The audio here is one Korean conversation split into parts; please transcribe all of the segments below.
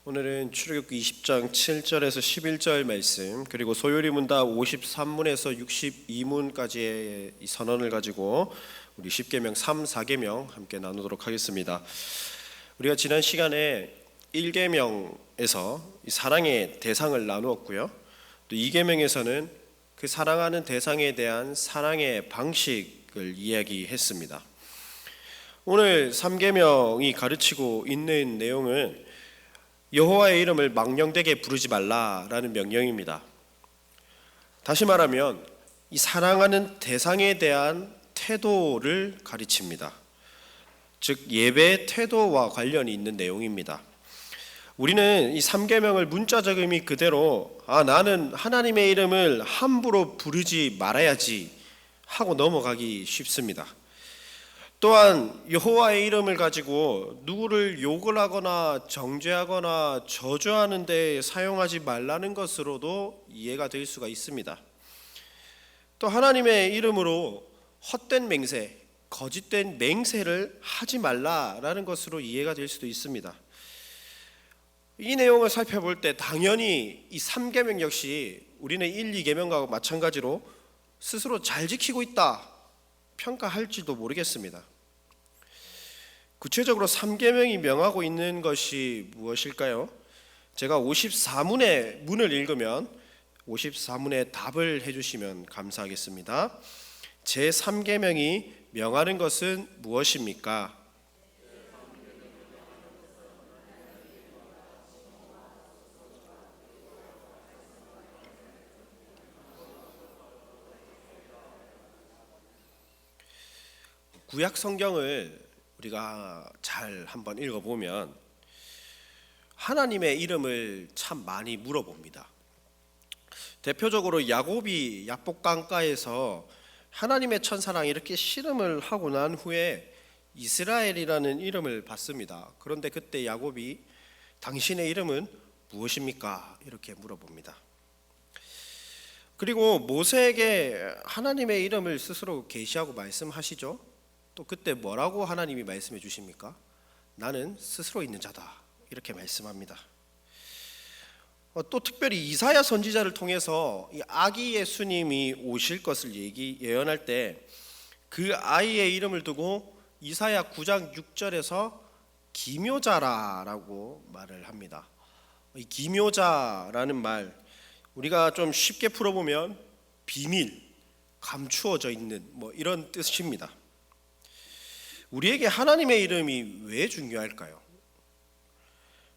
오늘은 출애굽기 20장 7절에서 11절 말씀, 그리고 소요리 문답 53문에서 62문까지의 이 선언을 가지고 우리 10계명 3, 4계명 함께 나누도록 하겠습니다. 우리가 지난 시간에 1계명에서 사랑의 대상을 나누었고요, 또 2계명에서는 그 사랑하는 대상에 대한 사랑의 방식을 이야기했습니다. 오늘 3계명이 가르치고 있는 내용은 여호와의 이름을 망령되게 부르지 말라라는 명령입니다. 다시 말하면 이 사랑하는 대상에 대한 태도를 가르칩니다. 즉 예배의 태도와 관련이 있는 내용입니다. 우리는 이 3계명을 문자적 의미 그대로 나는 하나님의 이름을 함부로 부르지 말아야지 하고 넘어가기 쉽습니다. 또한 여호와의 이름을 가지고 누구를 욕을 하거나 정죄하거나 저주하는 데 사용하지 말라는 것으로도 이해가 될 수가 있습니다. 또 하나님의 이름으로 헛된 맹세, 거짓된 맹세를 하지 말라라는 것으로 이해가 될 수도 있습니다. 이 내용을 살펴볼 때 당연히 이 3계명 역시 우리는 1, 2계명과 마찬가지로 스스로 잘 지키고 있다 평가할지도 모르겠습니다. 구체적으로 3계명이 명하고 있는 것이 무엇일까요? 제가 54문의 문을 읽으면 54문의 답을 해주시면 감사하겠습니다. 제 3계명이 명하는 것은 무엇입니까? 구약 성경을 우리가 잘 한번 읽어보면 하나님의 이름을 참 많이 물어봅니다. 대표적으로 야곱이 야복강가에서 하나님의 천사랑 이렇게 씨름을 하고 난 후에 이스라엘이라는 이름을 받습니다. 그런데 그때 야곱이 당신의 이름은 무엇입니까? 이렇게 물어봅니다. 그리고 모세에게 하나님의 이름을 스스로 계시하고 말씀하시죠. 또 그때 뭐라고 하나님이 말씀해 주십니까? 나는 스스로 있는 자다 이렇게 말씀합니다. 또 특별히 이사야 선지자를 통해서 이 아기 예수님이 오실 것을 예언할 때 그 아이의 이름을 두고 이사야 9장 6절에서 기묘자라고 말을 합니다. 이 기묘자라는 말 우리가 좀 쉽게 풀어보면 비밀, 감추어져 있는 이런 뜻입니다. 우리에게 하나님의 이름이 왜 중요할까요?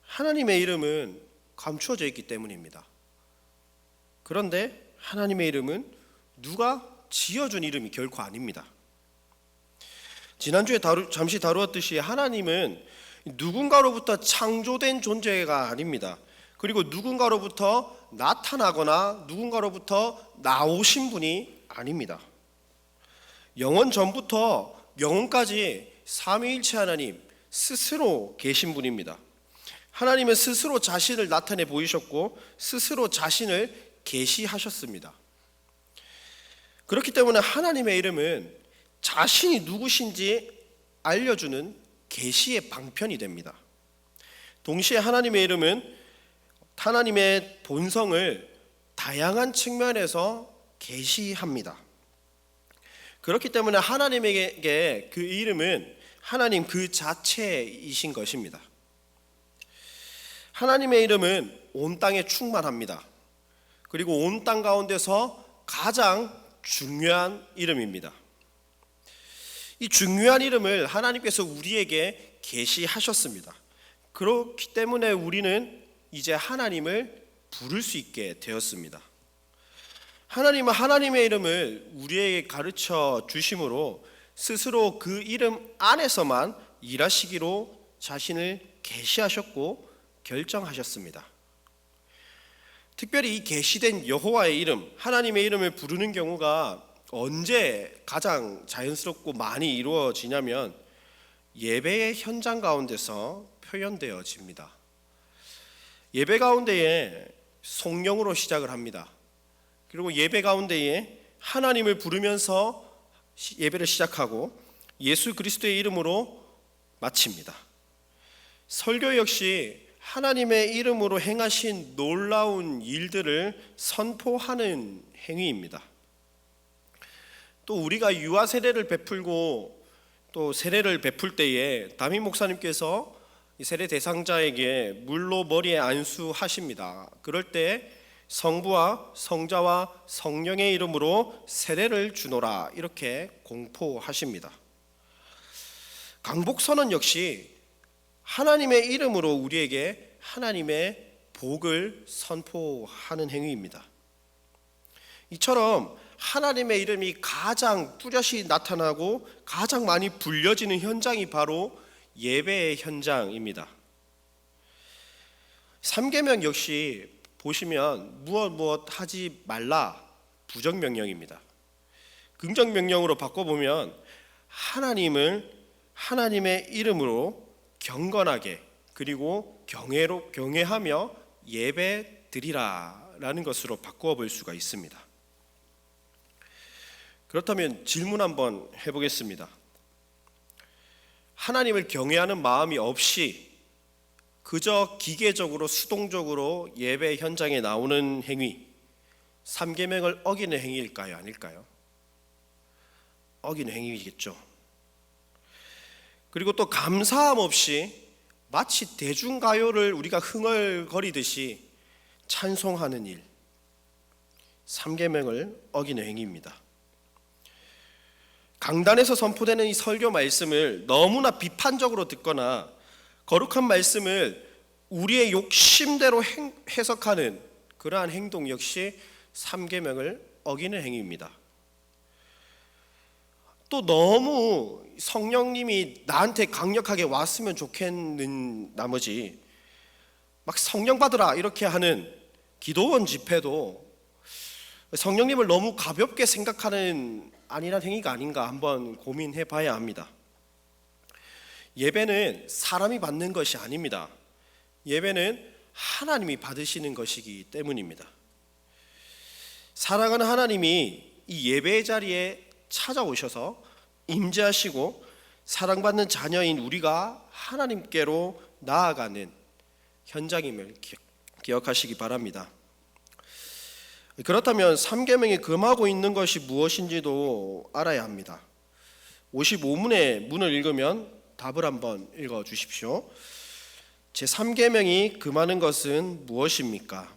하나님의 이름은 감추어져 있기 때문입니다. 그런데 하나님의 이름은 누가 지어준 이름이 결코 아닙니다. 지난주에 잠시 다루었듯이 하나님은 누군가로부터 창조된 존재가 아닙니다. 그리고 누군가로부터 나타나거나 누군가로부터 나오신 분이 아닙니다. 영원 전부터 영원까지 삼위일체 하나님 스스로 계신 분입니다. 하나님은 스스로 자신을 나타내 보이셨고 스스로 자신을 계시하셨습니다. 그렇기 때문에 하나님의 이름은 자신이 누구신지 알려주는 계시의 방편이 됩니다. 동시에 하나님의 이름은 하나님의 본성을 다양한 측면에서 계시합니다. 그렇기 때문에 하나님에게 그 이름은 하나님 그 자체이신 것입니다. 하나님의 이름은 온 땅에 충만합니다. 그리고 온 땅 가운데서 가장 중요한 이름입니다. 이 중요한 이름을 하나님께서 우리에게 계시하셨습니다. 그렇기 때문에 우리는 이제 하나님을 부를 수 있게 되었습니다. 하나님은 하나님의 이름을 우리에게 가르쳐 주심으로 스스로 그 이름 안에서만 일하시기로 자신을 계시하셨고 결정하셨습니다. 특별히 이 계시된 여호와의 이름, 하나님의 이름을 부르는 경우가 언제 가장 자연스럽고 많이 이루어지냐면 예배의 현장 가운데서 표현되어집니다. 예배 가운데에 성령으로 시작을 합니다. 그리고 예배 가운데에 하나님을 부르면서 예배를 시작하고 예수 그리스도의 이름으로 마칩니다. 설교 역시 하나님의 이름으로 행하신 놀라운 일들을 선포하는 행위입니다. 또 우리가 유아 세례를 베풀고 또 세례를 베풀 때에 담임 목사님께서 이 세례 대상자에게 물로 머리에 안수하십니다. 그럴 때 성부와 성자와 성령의 이름으로 세례를 주노라 이렇게 공포하십니다. 강복선언 역시 하나님의 이름으로 우리에게 하나님의 복을 선포하는 행위입니다. 이처럼 하나님의 이름이 가장 뚜렷이 나타나고 가장 많이 불려지는 현장이 바로 예배의 현장입니다. 3계명 역시 보시면 무엇 하지 말라 부정명령입니다. 긍정명령으로 바꿔보면 하나님의 이름으로 경건하게 그리고 경외하며 예배 드리라라는 것으로 바꾸어 볼 수가 있습니다. 그렇다면 질문 한번 해보겠습니다. 하나님을 경외하는 마음이 없이 그저 기계적으로 수동적으로 예배 현장에 나오는 행위, 3계명을 어기는 행위일까요? 아닐까요? 어기는 행위겠죠. 그리고 또 감사함 없이 마치 대중가요를 우리가 흥얼거리듯이 찬송하는 일, 3계명을 어기는 행위입니다. 강단에서 선포되는 이 설교 말씀을 너무나 비판적으로 듣거나 거룩한 말씀을 우리의 욕심대로 해석하는 그러한 행동 역시 3계명을 어기는 행위입니다. 또 너무 성령님이 나한테 강력하게 왔으면 좋겠는 나머지 막 성령 받으라 이렇게 하는 기도원 집회도 성령님을 너무 가볍게 생각하는 안일한 행위가 아닌가 한번 고민해 봐야 합니다. 예배는 사람이 받는 것이 아닙니다. 예배는 하나님이 받으시는 것이기 때문입니다. 사랑하는 하나님이 이 예배의 자리에 찾아오셔서 임재하시고 사랑받는 자녀인 우리가 하나님께로 나아가는 현장임을 기억하시기 바랍니다. 그렇다면 3계명이 금하고 있는 것이 무엇인지도 알아야 합니다. 55문의 문을 읽으면 답을 한번 읽어 주십시오. 제 3계명이 금하는 것은 무엇입니까?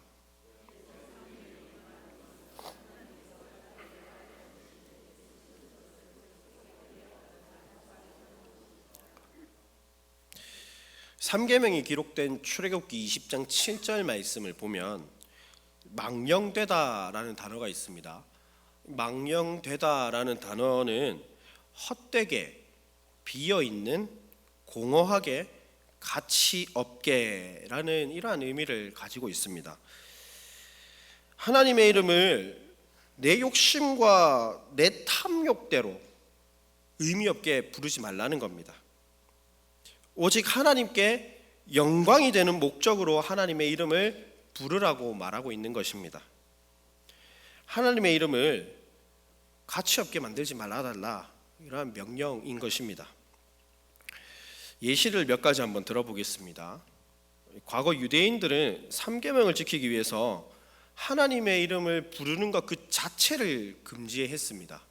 삼계명이 기록된 출애굽기 20장 7절 말씀을 보면 망령되다라는 단어가 있습니다. 망령되다라는 단어는 헛되게, 비어있는, 공허하게, 가치 없게라는 이러한 의미를 가지고 있습니다. 하나님의 이름을 내 욕심과 내 탐욕대로 의미 없게 부르지 말라는 겁니다. 오직 하나님께 영광이 되는 목적으로 하나님의 이름을 부르라고 말하고 있는 것입니다. 하나님의 이름을 가치 없게 만들지 말아달라 이러한 명령인 것입니다. 예시를 몇 가지 한번 들어보겠습니다. 과거 유대인들은 3계명을 지키기 위해서 하나님의 이름을 부르는 것 그 자체를 금지했습니다.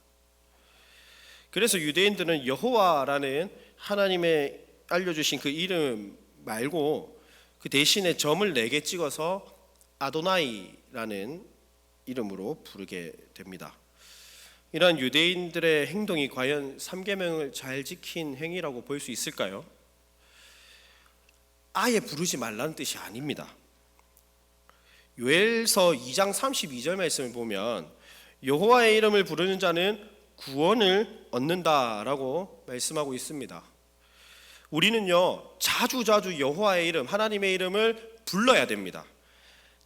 그래서 유대인들은 여호와라는 하나님의 알려주신 그 이름 말고 그 대신에 점을 4개 찍어서 아도나이라는 이름으로 부르게 됩니다. 이러한 유대인들의 행동이 과연 3계명을 잘 지킨 행위라고 볼 수 있을까요? 아예 부르지 말라는 뜻이 아닙니다. 요엘서 2장 32절 말씀을 보면 여호와의 이름을 부르는 자는 구원을 얻는다라고 말씀하고 있습니다. 우리는요 자주 여호와의 이름, 하나님의 이름을 불러야 됩니다.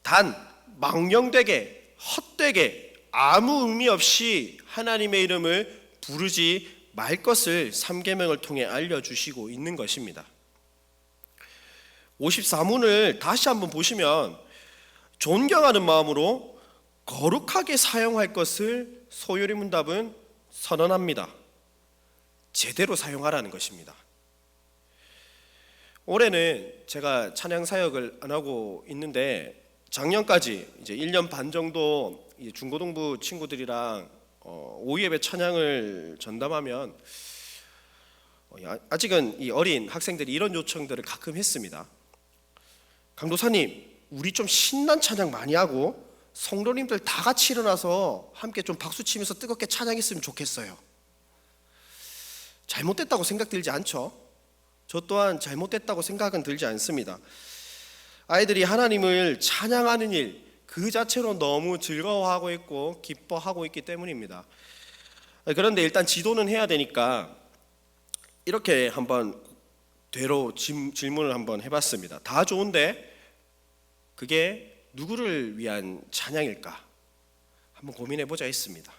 단 망령되게, 헛되게, 아무 의미 없이 하나님의 이름을 부르지 말 것을 3계명을 통해 알려주시고 있는 것입니다. 54문을 다시 한번 보시면 존경하는 마음으로 거룩하게 사용할 것을 소요리 문답은 선언합니다. 제대로 사용하라는 것입니다. 올해는 제가 찬양 사역을 안 하고 있는데 작년까지 이제 1년 반 정도 중고등부 친구들이랑 오후예배 찬양을 전담하면 아직은 이 어린 학생들이 이런 요청들을 가끔 했습니다. 강도사님, 우리 좀 신난 찬양 많이 하고 성도님들 다 같이 일어나서 함께 좀 박수 치면서 뜨겁게 찬양했으면 좋겠어요. 잘못됐다고 생각 들지 않죠? 저 또한 잘못됐다고 생각은 들지 않습니다. 아이들이 하나님을 찬양하는 일 그 자체로 너무 즐거워하고 있고 기뻐하고 있기 때문입니다. 그런데 일단 지도는 해야 되니까 이렇게 한번 되로 질문을 한번 해봤습니다. 다 좋은데 그게 누구를 위한 찬양일까? 한번 고민해보자 했습니다.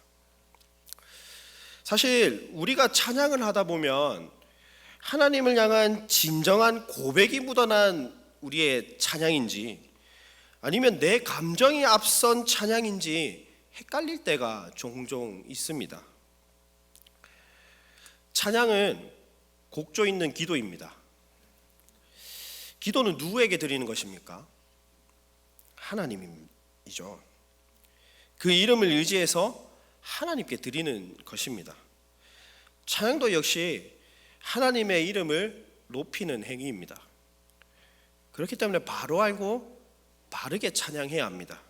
사실 우리가 찬양을 하다 보면 하나님을 향한 진정한 고백이 묻어난 우리의 찬양인지 아니면 내 감정이 앞선 찬양인지 헷갈릴 때가 종종 있습니다. 찬양은 곡조 있는 기도입니다. 기도는 누구에게 드리는 것입니까? 하나님이죠. 그 이름을 의지해서 하나님께 드리는 것입니다. 찬양도 역시 하나님의 이름을 높이는 행위입니다. 그렇기 때문에 바로 알고 바르게 찬양해야 합니다.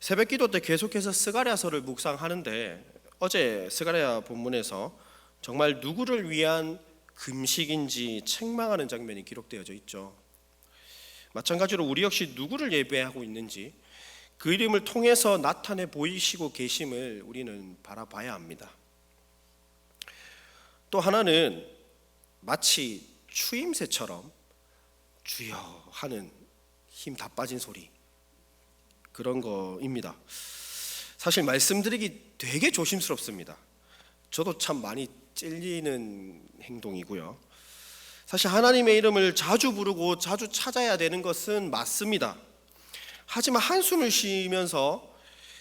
새벽기도 때 계속해서 스가랴서를 묵상하는데 어제 스가랴 본문에서 정말 누구를 위한 금식인지 책망하는 장면이 기록되어져 있죠. 마찬가지로 우리 역시 누구를 예배하고 있는지 그 이름을 통해서 나타내 보이시고 계심을 우리는 바라봐야 합니다. 또 하나는 마치 추임새처럼 주여 하는 힘 다 빠진 소리, 그런 거입니다. 사실 말씀드리기 되게 조심스럽습니다. 저도 참 많이 찔리는 행동이고요. 사실 하나님의 이름을 자주 부르고 자주 찾아야 되는 것은 맞습니다. 하지만 한숨을 쉬면서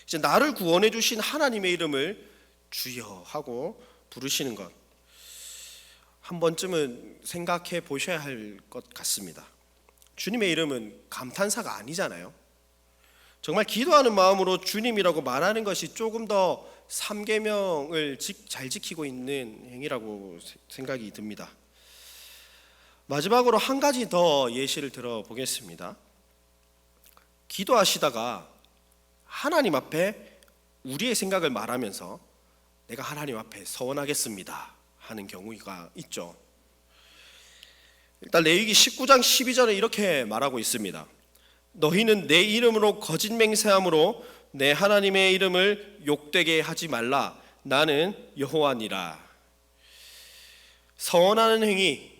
이제 나를 구원해 주신 하나님의 이름을 주여 하고 부르시는 것, 한 번쯤은 생각해 보셔야 할 것 같습니다. 주님의 이름은 감탄사가 아니잖아요. 정말 기도하는 마음으로 주님이라고 말하는 것이 조금 더 삼계명을 잘 지키고 있는 행위라고 생각이 듭니다. 마지막으로 한 가지 더 예시를 들어보겠습니다. 기도하시다가 하나님 앞에 우리의 생각을 말하면서 내가 하나님 앞에 서원하겠습니다 하는 경우가 있죠. 일단 레위기 19장 12절에 이렇게 말하고 있습니다. 너희는 내 이름으로 거짓 맹세함으로 내 하나님의 이름을 욕되게 하지 말라. 나는 여호와니라. 서원하는 행위,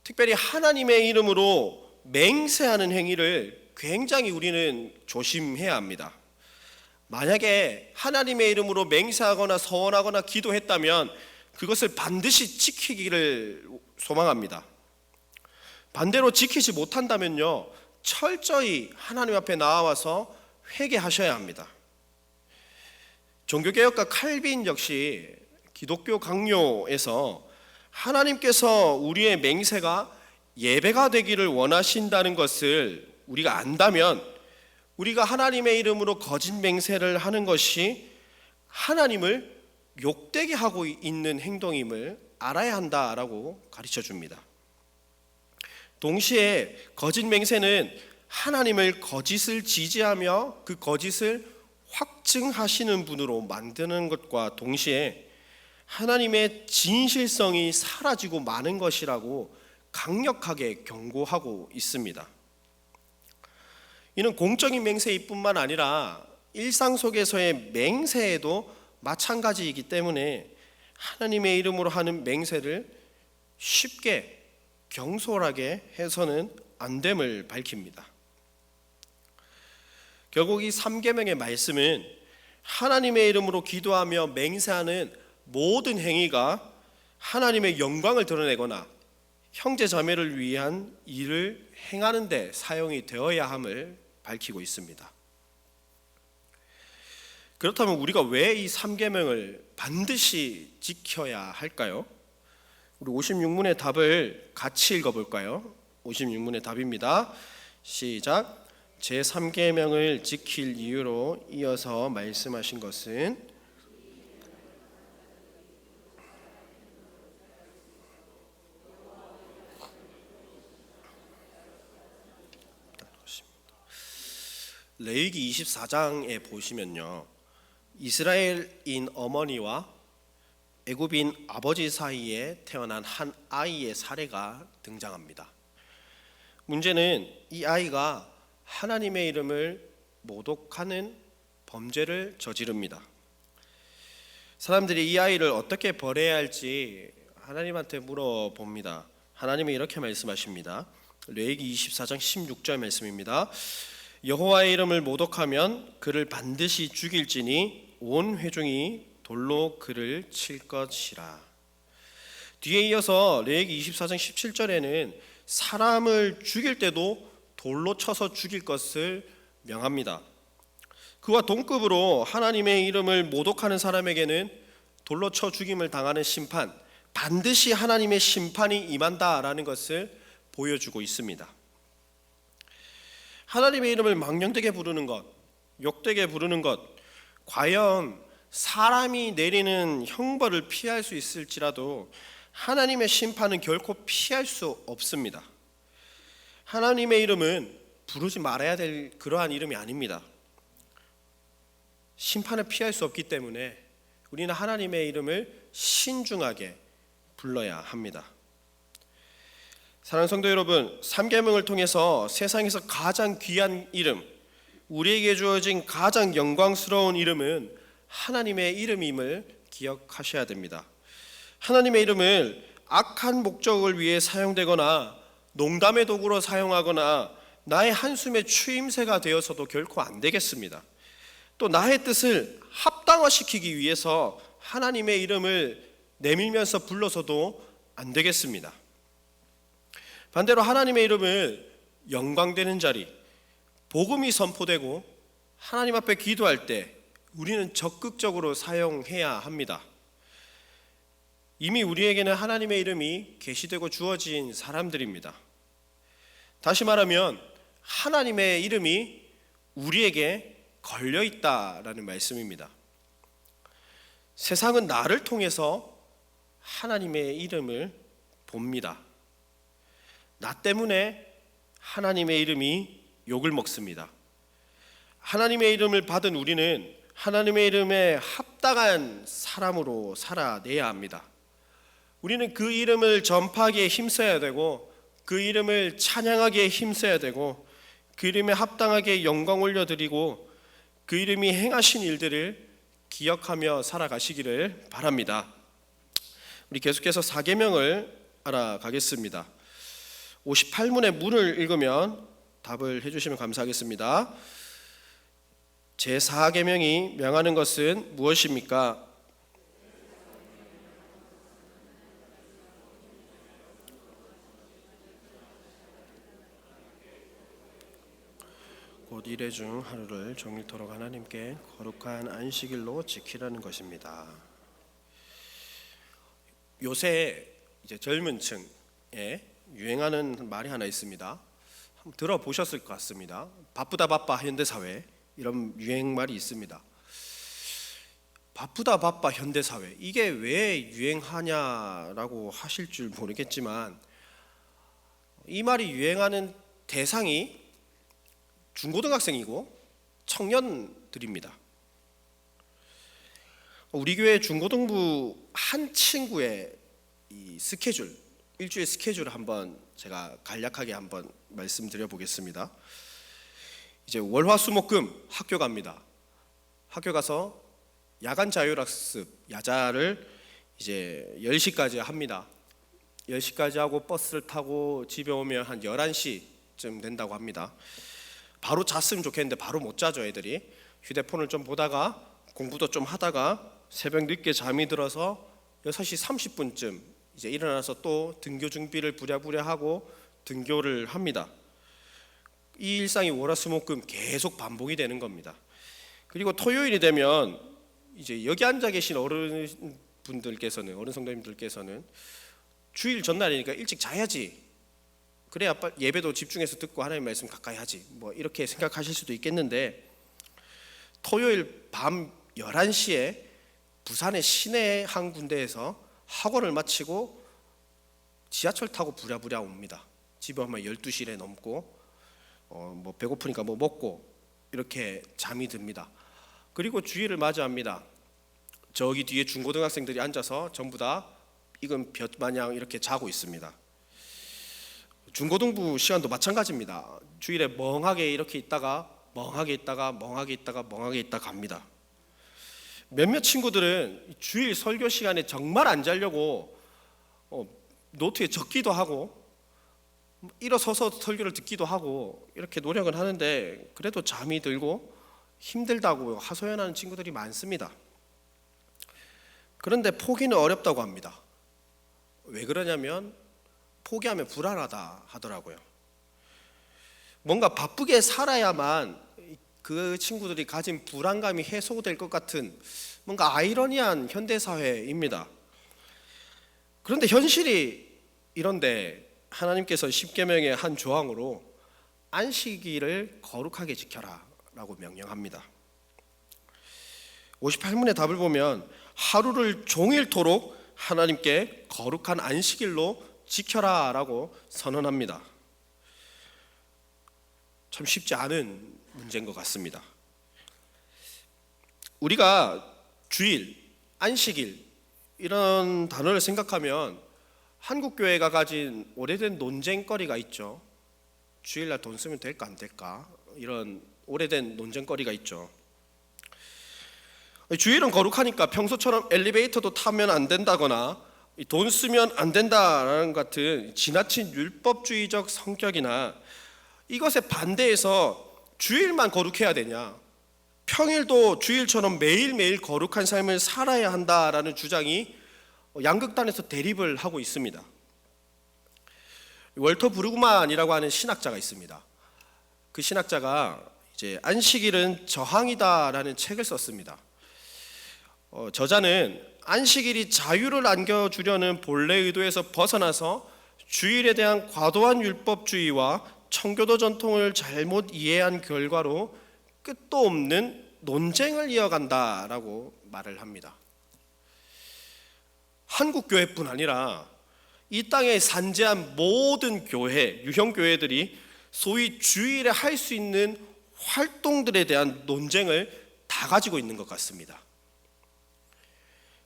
특별히 하나님의 이름으로 맹세하는 행위를 굉장히 우리는 조심해야 합니다. 만약에 하나님의 이름으로 맹세하거나 서원하거나 기도했다면 그것을 반드시 지키기를 소망합니다. 반대로 지키지 못한다면요, 철저히 하나님 앞에 나와서 회개하셔야 합니다. 종교개혁가 칼빈 역시 기독교 강요에서 하나님께서 우리의 맹세가 예배가 되기를 원하신다는 것을 우리가 안다면 우리가 하나님의 이름으로 거짓 맹세를 하는 것이 하나님을 욕되게 하고 있는 행동임을 알아야 한다라고 가르쳐 줍니다. 동시에 거짓 맹세는 하나님을 거짓을 지지하며 그 거짓을 확증하시는 분으로 만드는 것과 동시에 하나님의 진실성이 사라지고 마는 것이라고 강력하게 경고하고 있습니다. 이는 공적인 맹세일 뿐만 아니라 일상 속에서의 맹세에도 마찬가지이기 때문에 하나님의 이름으로 하는 맹세를 쉽게 경솔하게 해서는 안 됨을 밝힙니다. 결국 이 3계명의 말씀은 하나님의 이름으로 기도하며 맹세하는 모든 행위가 하나님의 영광을 드러내거나 형제 자매를 위한 일을 행하는 데 사용이 되어야 함을 밝히고 있습니다. 그렇다면 우리가 왜 이 3계명을 반드시 지켜야 할까요? 우리 56문의 답을 같이 읽어볼까요? 56문의 답입니다. 시작. 제3계명을 지킬 이유로 이어서 말씀하신 것은 레위기 24장에 보시면요, 이스라엘인 어머니와 애굽인 아버지 사이에 태어난 한 아이의 사례가 등장합니다. 문제는 이 아이가 하나님의 이름을 모독하는 범죄를 저지릅니다. 사람들이 이 아이를 어떻게 벌해야 할지 하나님한테 물어봅니다. 하나님이 이렇게 말씀하십니다. 레위기 24장 16절 말씀입니다. 여호와의 이름을 모독하면 그를 반드시 죽일지니 온 회중이 돌로 그를 칠 것이라. 뒤에 이어서 레위기 24장 17절에는 사람을 죽일 때도 돌로 쳐서 죽일 것을 명합니다. 그와 동급으로 하나님의 이름을 모독하는 사람에게는 돌로 쳐 죽임을 당하는 심판, 반드시 하나님의 심판이 임한다라는 것을 보여주고 있습니다. 하나님의 이름을 망령되게 부르는 것, 욕되게 부르는 것, 과연 사람이 내리는 형벌을 피할 수 있을지라도 하나님의 심판은 결코 피할 수 없습니다. 하나님의 이름은 부르지 말아야 될 그러한 이름이 아닙니다. 심판을 피할 수 없기 때문에 우리는 하나님의 이름을 신중하게 불러야 합니다. 사랑하는 성도 여러분, 3계명을 통해서 세상에서 가장 귀한 이름, 우리에게 주어진 가장 영광스러운 이름은 하나님의 이름임을 기억하셔야 됩니다. 하나님의 이름을 악한 목적을 위해 사용되거나 농담의 도구로 사용하거나 나의 한숨의 추임새가 되어서도 결코 안 되겠습니다. 또 나의 뜻을 합당화시키기 위해서 하나님의 이름을 내밀면서 불러서도 안 되겠습니다. 반대로 하나님의 이름을 영광되는 자리, 복음이 선포되고 하나님 앞에 기도할 때 우리는 적극적으로 사용해야 합니다. 이미 우리에게는 하나님의 이름이 계시되고 주어진 사람들입니다. 다시 말하면 하나님의 이름이 우리에게 걸려있다라는 말씀입니다. 세상은 나를 통해서 하나님의 이름을 봅니다. 나 때문에 하나님의 이름이 욕을 먹습니다. 하나님의 이름을 받은 우리는 하나님의 이름에 합당한 사람으로 살아내야 합니다. 우리는 그 이름을 전파하기에 힘써야 되고 그 이름을 찬양하기에 힘써야 되고 그 이름에 합당하게 영광 올려드리고 그 이름이 행하신 일들을 기억하며 살아가시기를 바랍니다. 우리 계속해서 4계명을 알아가겠습니다. 58문의 문을 읽으면 답을 해주시면 감사하겠습니다. 제4계명이 명하는 것은 무엇입니까? 곧 이레 중 하루를 종일토록 하나님께 거룩한 안식일로 지키라는 것입니다. 요새 이제 젊은 층에 유행하는 말이 하나 있습니다. 한번 들어보셨을 것 같습니다. 바쁘다 바빠 현대사회, 이런 유행말이 있습니다. 바쁘다 바빠 현대사회, 이게 왜 유행하냐라고 하실 줄 모르겠지만 이 말이 유행하는 대상이 중고등학생이고 청년들입니다. 우리 교회 중고등부 한 친구의 이 스케줄, 일주일 스케줄을 한번 제가 간략하게 한번 말씀드려 보겠습니다. 이제 월화수목금 학교 갑니다. 학교 가서 야간 자율학습 야자를 이제 10시까지 합니다. 10시까지 하고 버스를 타고 집에 오면 한 11시쯤 된다고 합니다. 바로 잤으면 좋겠는데 바로 못 자죠. 애들이 휴대폰을 좀 보다가 공부도 좀 하다가 새벽 늦게 잠이 들어서 6시 30분쯤 이제 일어나서 또 등교 준비를 부랴부랴 하고 등교를 합니다. 이 일상이 월화수목금 계속 반복이 되는 겁니다. 그리고 토요일이 되면 이제 여기 앉아 계신 어른 성도님들께서는 주일 전날이니까 일찍 자야지. 그래야 예배도 집중해서 듣고 하나님 말씀 가까이 하지. 뭐 이렇게 생각하실 수도 있겠는데, 토요일 밤 11시에 부산의 시내 한 군데에서 학원을 마치고 지하철 타고 부랴부랴 옵니다. 집에 오면 12시에 넘고 뭐 배고프니까 뭐 먹고 이렇게 잠이 듭니다. 그리고 주일을 맞이합니다. 저기 뒤에 중고등학생들이 앉아서 전부 다 익은 볕 마냥 이렇게 자고 있습니다. 중고등부 시간도 마찬가지입니다. 주일에 멍하게 이렇게 있다가 멍하게 있다가 멍하게 있다가 멍하게 있다가 갑니다. 몇몇 친구들은 주일 설교 시간에 정말 안 자려고 노트에 적기도 하고 일어서서 설교를 듣기도 하고 이렇게 노력을 하는데, 그래도 잠이 들고 힘들다고 하소연하는 친구들이 많습니다. 그런데 포기는 어렵다고 합니다. 왜 그러냐면 포기하면 불안하다 하더라고요. 뭔가 바쁘게 살아야만 그 친구들이 가진 불안감이 해소될 것 같은 뭔가 아이러니한 현대사회입니다. 그런데 현실이 이런데 하나님께서 십계명의 한 조항으로 안식일을 거룩하게 지켜라 라고 명령합니다. 58문의 답을 보면 하루를 종일토록 하나님께 거룩한 안식일로 지켜라 라고 선언합니다. 참 쉽지 않은 문제인 것 같습니다. 우리가 주일, 안식일 이런 단어를 생각하면 한국교회가 가진 오래된 논쟁거리가 있죠. 주일날 돈 쓰면 될까 안 될까, 이런 오래된 논쟁거리가 있죠. 주일은 거룩하니까 평소처럼 엘리베이터도 타면 안 된다거나 돈 쓰면 안 된다라는 같은 지나친 율법주의적 성격이나, 이것에 반대해서 주일만 거룩해야 되냐, 평일도 주일처럼 매일매일 거룩한 삶을 살아야 한다라는 주장이 양극단에서 대립을 하고 있습니다. 월터 브루그만이라고 하는 신학자가 있습니다. 그 신학자가 이제 안식일은 저항이다라는 책을 썼습니다. 저자는 안식일이 자유를 안겨주려는 본래 의도에서 벗어나서 주일에 대한 과도한 율법주의와 청교도 전통을 잘못 이해한 결과로 끝도 없는 논쟁을 이어간다라고 말을 합니다. 한국 교회뿐 아니라 이 땅에 산재한 모든 교회, 유형 교회들이 소위 주일에 할 수 있는 활동들에 대한 논쟁을 다 가지고 있는 것 같습니다.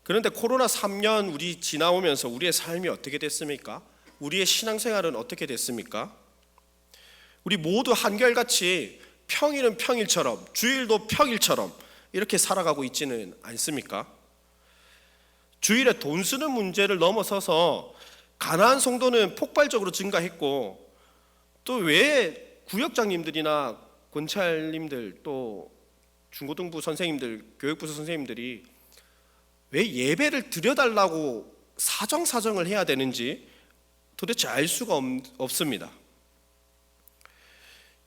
그런데 코로나 3년 우리 지나오면서 우리의 삶이 어떻게 됐습니까? 우리의 신앙생활은 어떻게 됐습니까? 우리 모두 한결같이 평일은 평일처럼, 주일도 평일처럼 이렇게 살아가고 있지는 않습니까? 주일에 돈 쓰는 문제를 넘어서서 가난한 성도는 폭발적으로 증가했고, 또 왜 구역장님들이나 권찰님들, 또 중고등부 선생님들, 교육부 선생님들이 왜 예배를 드려달라고 사정을 해야 되는지 도대체 알 수가 없습니다.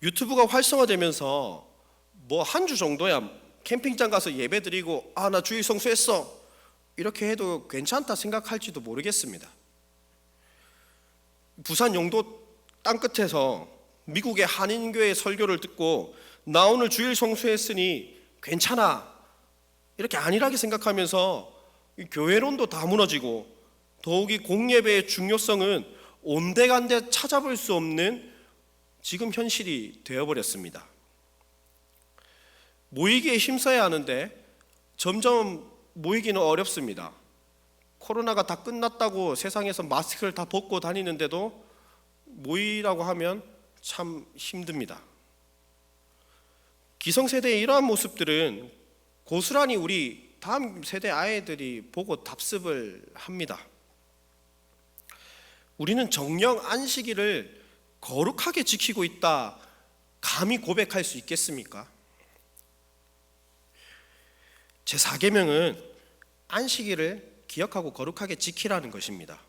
유튜브가 활성화되면서 뭐 한 주 정도야 캠핑장 가서 예배 드리고 나 주일 성수했어 이렇게 해도 괜찮다 생각할지도 모르겠습니다. 부산 영도 땅끝에서 미국의 한인교회 설교를 듣고 나 오늘 주일 성수했으니 괜찮아 이렇게 안일하게 생각하면서 교회론도 다 무너지고, 더욱이 공예배의 중요성은 온데간데 찾아볼 수 없는 지금 현실이 되어버렸습니다. 모이기에 힘써야 하는데 점점 모이기는 어렵습니다. 코로나가 다 끝났다고 세상에서 마스크를 다 벗고 다니는데도 모이라고 하면 참 힘듭니다. 기성세대의 이러한 모습들은 고스란히 우리 다음 세대 아이들이 보고 답습을 합니다. 우리는 정령 안식일을 거룩하게 지키고 있다 감히 고백할 수 있겠습니까? 제4계명은 안식일을 기억하고 거룩하게 지키라는 것입니다.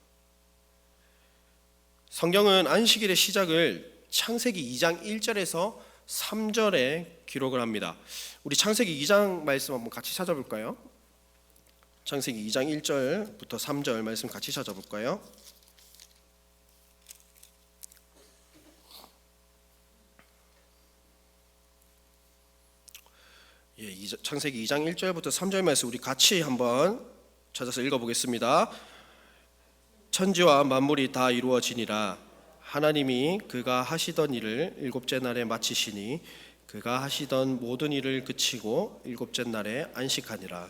성경은 안식일의 시작을 창세기 2장 1절에서 3절에 기록을 합니다. 우리 창세기 2장 말씀 한번 같이 찾아볼까요? 창세기 2장 1절부터 3절 말씀 같이 찾아볼까요? 창세기 2장 1절부터 3절 말씀 우리 같이 한번 찾아서 읽어보겠습니다. 천지와 만물이 다 이루어지니라. 하나님이 그가 하시던 일을 일곱째 날에 마치시니 그가 하시던 모든 일을 그치고 일곱째 날에 안식하니라.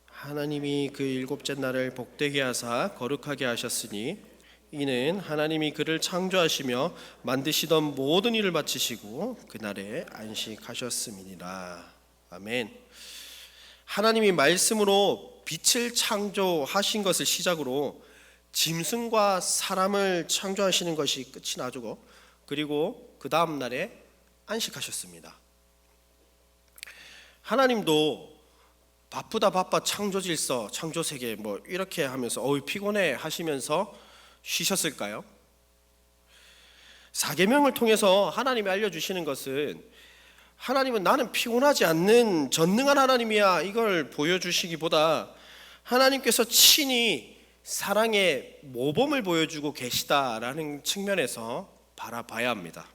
하나님이 그 일곱째 날을 복되게 하사 거룩하게 하셨으니 이는 하나님이 그를 창조하시며 만드시던 모든 일을 마치시고 그날에 안식하셨음이니라. 아멘. 하나님이 말씀으로 빛을 창조하신 것을 시작으로 짐승과 사람을 창조하시는 것이 끝이 나주고 그리고 그 다음 날에 안식하셨습니다. 하나님도 바쁘다 바빠 창조질서 창조세계 이렇게 하면서 피곤해 하시면서 쉬셨을까요? 사계명을 통해서 하나님이 알려주시는 것은 하나님은 나는 피곤하지 않는 전능한 하나님이야 이걸 보여주시기보다 하나님께서 친히 사랑의 모범을 보여주고 계시다라는 측면에서 바라봐야 합니다.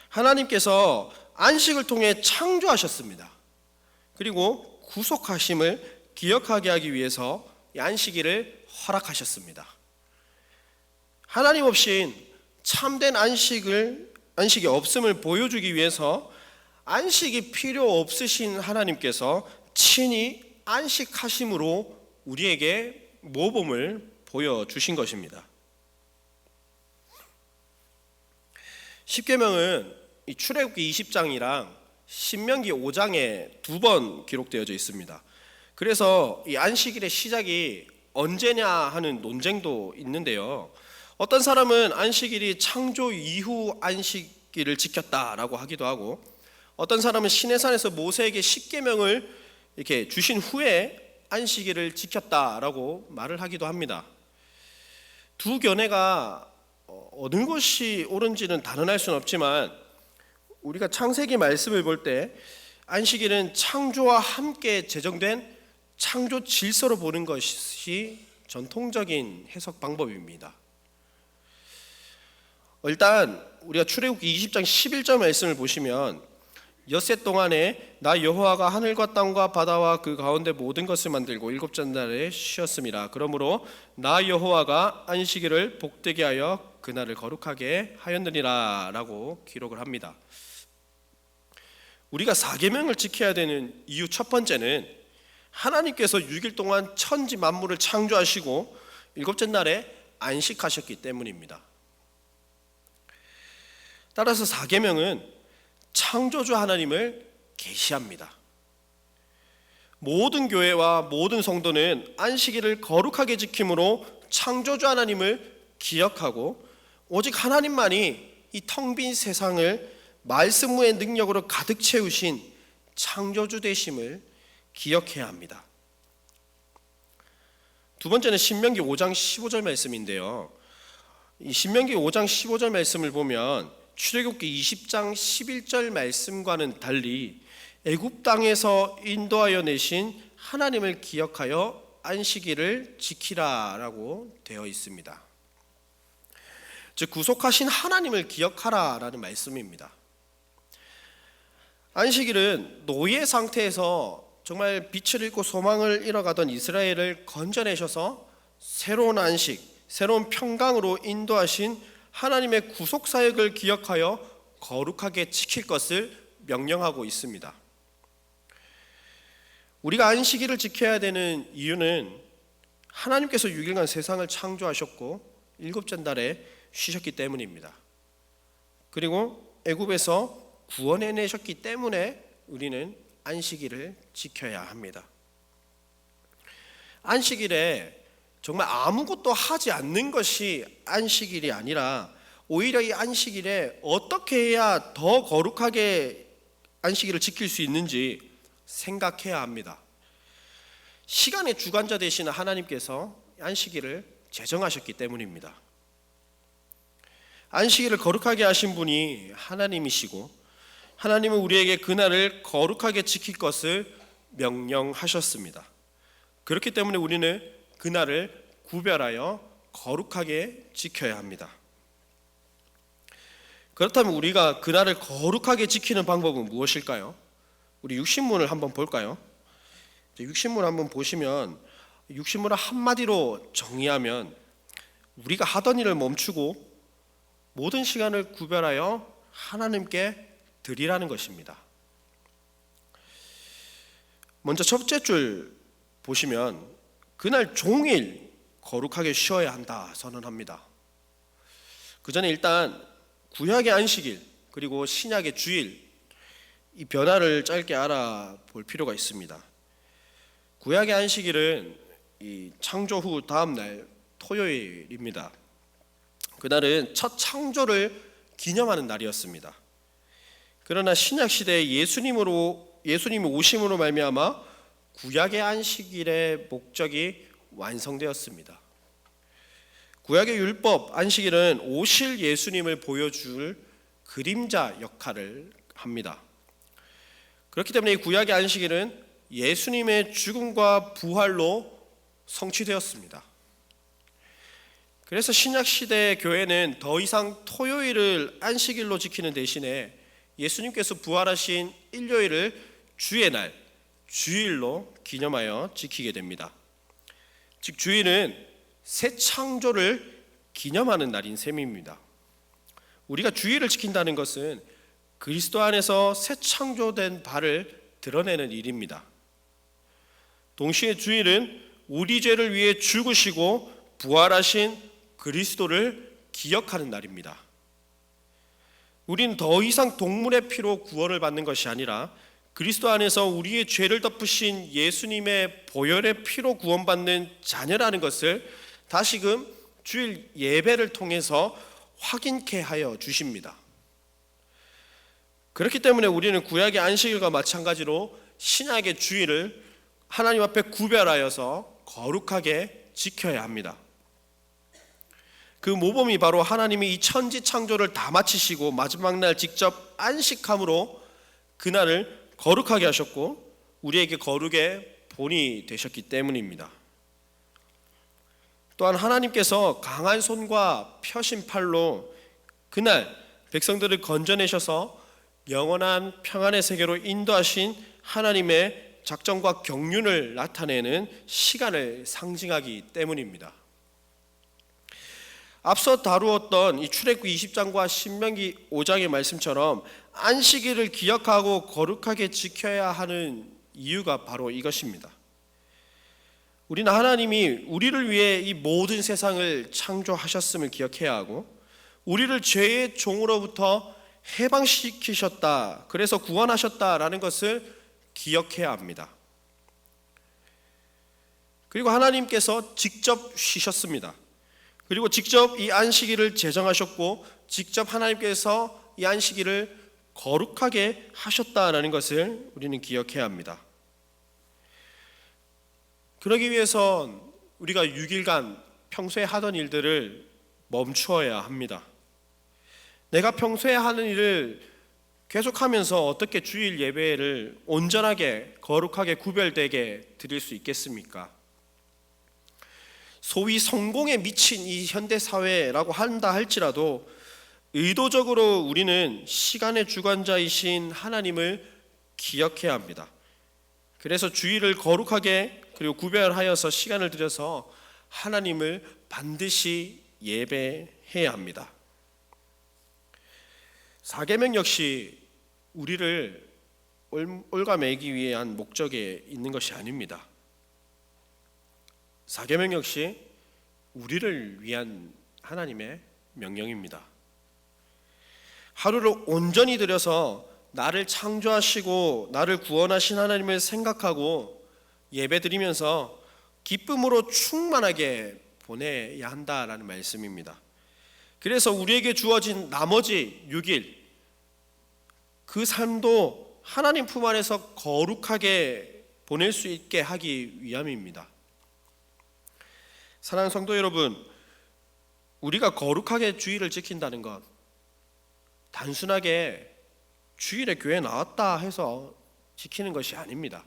하나님께서 안식을 통해 창조하셨습니다. 그리고 구속하심을 기억하게 하기 위해서 이 안식일을 허락하셨습니다. 하나님 없인 참된 안식이 없음을 보여주기 위해서 안식이 필요 없으신 하나님께서 친히 안식하심으로 우리에게 모범을 보여주신 것입니다. 십계명은 이 출애굽기 20장이랑 신명기 5장에 두 번 기록되어져 있습니다. 그래서 이 안식일의 시작이 언제냐 하는 논쟁도 있는데요. 어떤 사람은 안식일이 창조 이후 안식일을 지켰다라고 하기도 하고, 어떤 사람은 시내산에서 모세에게 십계명을 이렇게 주신 후에 안식일을 지켰다라고 말을 하기도 합니다. 두 견해가 어느 것이 옳은지는 단언할 수는 없지만 우리가 창세기 말씀을 볼 때 안식일은 창조와 함께 제정된 창조 질서로 보는 것이 전통적인 해석 방법입니다. 일단 우리가 출애굽기 20장 11절 말씀을 보시면 엿새 동안에 나 여호와가 하늘과 땅과 바다와 그 가운데 모든 것을 만들고 일곱째 날에 쉬었음이라. 그러므로 나 여호와가 안식일을 복되게 하여 그날을 거룩하게 하였느니라 라고 기록을 합니다. 우리가 사계명을 지켜야 되는 이유 첫 번째는 하나님께서 6일 동안 천지 만물을 창조하시고 일곱째 날에 안식하셨기 때문입니다. 따라서 사계명은 창조주 하나님을 계시합니다. 모든 교회와 모든 성도는 안식일을 거룩하게 지킴으로 창조주 하나님을 기억하고 오직 하나님만이 이 텅 빈 세상을 말씀의 능력으로 가득 채우신 창조주 되심을 기억해야 합니다. 두 번째는 신명기 5장 15절 말씀인데요. 이 신명기 5장 15절 말씀을 보면 출애굽기 20장 11절 말씀과는 달리 애굽 땅에서 인도하여 내신 하나님을 기억하여 안식일을 지키라라고 되어 있습니다. 즉 구속하신 하나님을 기억하라라는 말씀입니다. 안식일은 노예 상태에서 정말 빛을 잃고 소망을 잃어가던 이스라엘을 건져내셔서 새로운 안식, 새로운 평강으로 인도하신 하나님의 구속 사역을 기억하여 거룩하게 지킬 것을 명령하고 있습니다. 우리가 안식일을 지켜야 되는 이유는 하나님께서 6일간 세상을 창조하셨고 일곱째 날에 쉬셨기 때문입니다. 그리고 애굽에서 구원해내셨기 때문에 우리는 안식일을 지켜야 합니다. 안식일에 정말 아무것도 하지 않는 것이 안식일이 아니라 오히려 이 안식일에 어떻게 해야 더 거룩하게 안식일을 지킬 수 있는지 생각해야 합니다. 시간의 주관자 되시는 하나님께서 안식일을 제정하셨기 때문입니다. 안식일을 거룩하게 하신 분이 하나님이시고 하나님은 우리에게 그날을 거룩하게 지킬 것을 명령하셨습니다. 그렇기 때문에 우리는 그날을 구별하여 거룩하게 지켜야 합니다. 그렇다면 우리가 그날을 거룩하게 지키는 방법은 무엇일까요? 우리 육신문을 한번 볼까요? 육신문 한번 보시면 육신문을 한마디로 정의하면 우리가 하던 일을 멈추고 모든 시간을 구별하여 하나님께 드리라는 것입니다. 먼저 첫째 줄 보시면 그날 종일 거룩하게 쉬어야 한다 선언합니다. 그 전에 일단 구약의 안식일 그리고 신약의 주일 이 변화를 짧게 알아볼 필요가 있습니다. 구약의 안식일은 이 창조 후 다음 날 토요일입니다. 그날은 첫 창조를 기념하는 날이었습니다. 그러나 신약 시대에 예수님이 오심으로 말미암아 구약의 안식일의 목적이 완성되었습니다. 구약의 율법 안식일은 오실 예수님을 보여줄 그림자 역할을 합니다. 그렇기 때문에 이 구약의 안식일은 예수님의 죽음과 부활로 성취되었습니다. 그래서 신약 시대의 교회는 더 이상 토요일을 안식일로 지키는 대신에 예수님께서 부활하신 일요일을 주의 날, 주일로 기념하여 지키게 됩니다. 즉 주일은 새 창조를 기념하는 날인 셈입니다. 우리가 주일을 지킨다는 것은 그리스도 안에서 새 창조된 바를 드러내는 일입니다. 동시에 주일은 우리 죄를 위해 죽으시고 부활하신 그리스도를 기억하는 날입니다. 우린 더 이상 동물의 피로 구원을 받는 것이 아니라 그리스도 안에서 우리의 죄를 덮으신 예수님의 보혈의 피로 구원받는 자녀라는 것을 다시금 주일 예배를 통해서 확인케 하여 주십니다. 그렇기 때문에 우리는 구약의 안식일과 마찬가지로 신약의 주일을 하나님 앞에 구별하여서 거룩하게 지켜야 합니다. 그 모범이 바로 하나님이 이 천지 창조를 다 마치시고 마지막 날 직접 안식함으로 그날을 거룩하게 하셨고 우리에게 거룩의 본이 되셨기 때문입니다. 또한 하나님께서 강한 손과 펴신 팔로 그날 백성들을 건져내셔서 영원한 평안의 세계로 인도하신 하나님의 작정과 경륜을 나타내는 시간을 상징하기 때문입니다. 앞서 다루었던 이 출애굽기 20장과 신명기 5장의 말씀처럼 안식일을 기억하고 거룩하게 지켜야 하는 이유가 바로 이것입니다. 우리는 하나님이 우리를 위해 이 모든 세상을 창조하셨음을 기억해야 하고 우리를 죄의 종으로부터 해방시키셨다, 그래서 구원하셨다라는 것을 기억해야 합니다. 그리고 하나님께서 직접 쉬셨습니다. 그리고 직접 이 안식일을 제정하셨고 직접 하나님께서 이 안식일을 거룩하게 하셨다라는 것을 우리는 기억해야 합니다. 그러기 위해선 우리가 6일간 평소에 하던 일들을 멈추어야 합니다. 내가 평소에 하는 일을 계속하면서 어떻게 주일 예배를 온전하게 거룩하게 구별되게 드릴 수 있겠습니까? 소위 성공에 미친 이 현대사회라고 한다 할지라도 의도적으로 우리는 시간의 주관자이신 하나님을 기억해야 합니다. 그래서 주일을 거룩하게 그리고 구별하여서 시간을 들여서 하나님을 반드시 예배해야 합니다. 사계명 역시 우리를 올가매기 위한 목적에 있는 것이 아닙니다. 사계명 역시 우리를 위한 하나님의 명령입니다. 하루를 온전히 들여서 나를 창조하시고 나를 구원하신 하나님을 생각하고 예배드리면서 기쁨으로 충만하게 보내야 한다라는 말씀입니다. 그래서 우리에게 주어진 나머지 6일 그 삶도 하나님 품 안에서 거룩하게 보낼 수 있게 하기 위함입니다. 사랑하는 성도 여러분, 우리가 거룩하게 주일을 지킨다는 것 단순하게 주일에 교회 나왔다 해서 지키는 것이 아닙니다.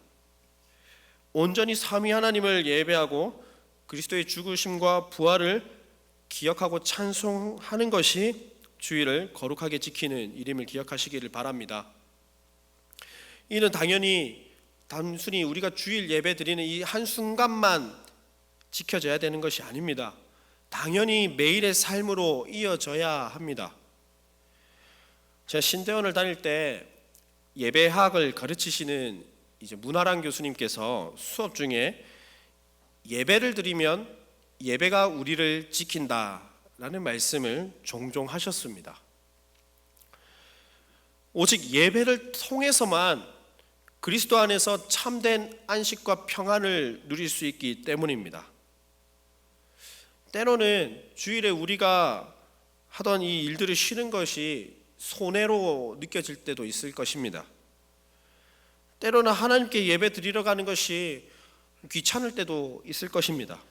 온전히 삼위 하나님을 예배하고 그리스도의 죽으심과 부활을 기억하고 찬송하는 것이 주일을 거룩하게 지키는 일임을 기억하시기를 바랍니다. 이는 당연히 단순히 우리가 주일 예배 드리는 이 한순간만 지켜져야 되는 것이 아닙니다. 당연히 매일의 삶으로 이어져야 합니다. 제가 신대원을 다닐 때 예배학을 가르치시는 이제 문화랑 교수님께서 수업 중에 예배를 드리면 예배가 우리를 지킨다라는 말씀을 종종 하셨습니다. 오직 예배를 통해서만 그리스도 안에서 참된 안식과 평안을 누릴 수 있기 때문입니다. 때로는 주일에 우리가 하던 이 일들을 쉬는 것이 손해로 느껴질 때도 있을 것입니다. 때로는 하나님께 예배 드리러 가는 것이 귀찮을 때도 있을 것입니다.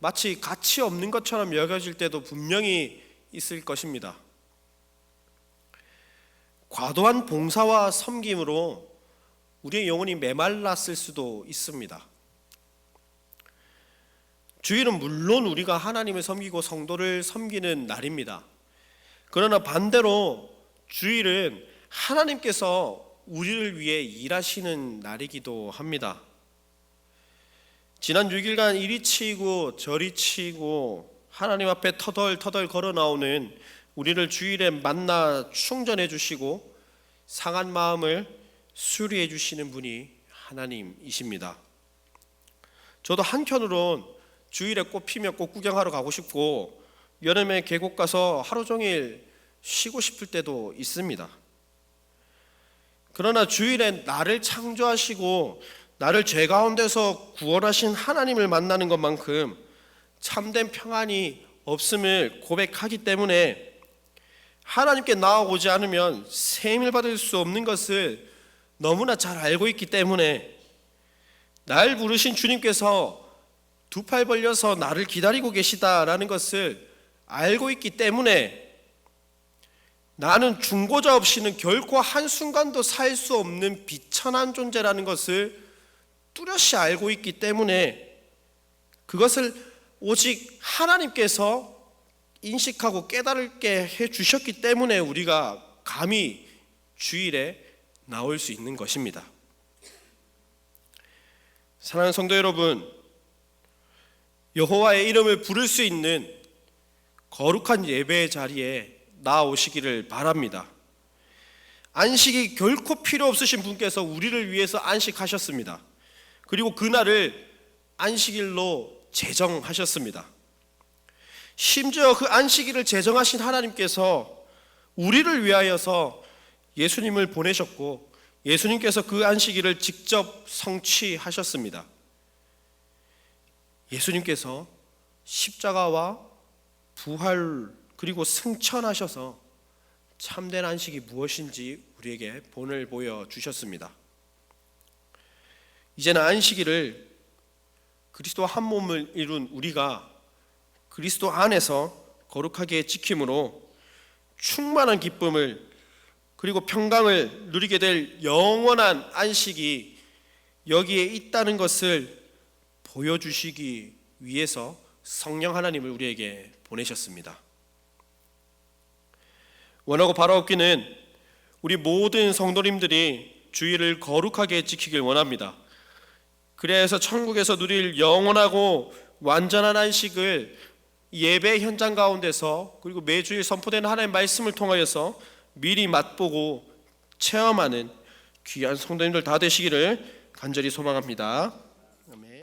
마치 가치 없는 것처럼 여겨질 때도 분명히 있을 것입니다. 과도한 봉사와 섬김으로 우리의 영혼이 메말랐을 수도 있습니다. 주일은 물론 우리가 하나님을 섬기고 성도를 섬기는 날입니다. 그러나 반대로 주일은 하나님께서 우리를 위해 일하시는 날이기도 합니다. 지난 6일간 이리 치이고 저리 치이고 하나님 앞에 터덜터덜 걸어 나오는 우리를 주일에 만나 충전해 주시고 상한 마음을 수리해 주시는 분이 하나님이십니다. 저도 한편으론 주일에 꽃 피면 꽃 구경하러 가고 싶고 여름에 계곡 가서 하루 종일 쉬고 싶을 때도 있습니다. 그러나 주일에 나를 창조하시고 나를 죄 가운데서 구원하신 하나님을 만나는 것만큼 참된 평안이 없음을 고백하기 때문에 하나님께 나아오지 않으면 세임을 받을 수 없는 것을 너무나 잘 알고 있기 때문에 날 부르신 주님께서 두 팔 벌려서 나를 기다리고 계시다라는 것을 알고 있기 때문에 나는 중고자 없이는 결코 한순간도 살 수 없는 비천한 존재라는 것을 뚜렷이 알고 있기 때문에 그것을 오직 하나님께서 인식하고 깨달게 해주셨기 때문에 우리가 감히 주일에 나올 수 있는 것입니다. 사랑하는 성도 여러분, 여호와의 이름을 부를 수 있는 거룩한 예배의 자리에 나오시기를 바랍니다. 안식이 결코 필요 없으신 분께서 우리를 위해서 안식하셨습니다. 그리고 그날을 안식일로 제정하셨습니다. 심지어 그 안식일을 제정하신 하나님께서 우리를 위하여서 예수님을 보내셨고 예수님께서 그 안식일을 직접 성취하셨습니다. 예수님께서 십자가와 부활 그리고 승천하셔서 참된 안식이 무엇인지 우리에게 본을 보여주셨습니다. 이제는 안식일을 그리스도와 한 몸을 이룬 우리가 그리스도 안에서 거룩하게 지킴으로 충만한 기쁨을 그리고 평강을 누리게 될 영원한 안식이 여기에 있다는 것을 보여주시기 위해서 성령 하나님을 우리에게 보내셨습니다. 원하고 바라옵기는 우리 모든 성도님들이 주일을 거룩하게 지키길 원합니다. 그래서 천국에서 누릴 영원하고 완전한 안식을 예배 현장 가운데서 그리고 매주일 선포되는 하나님의 말씀을 통하여서 미리 맛보고 체험하는 귀한 성도님들 다 되시기를 간절히 소망합니다.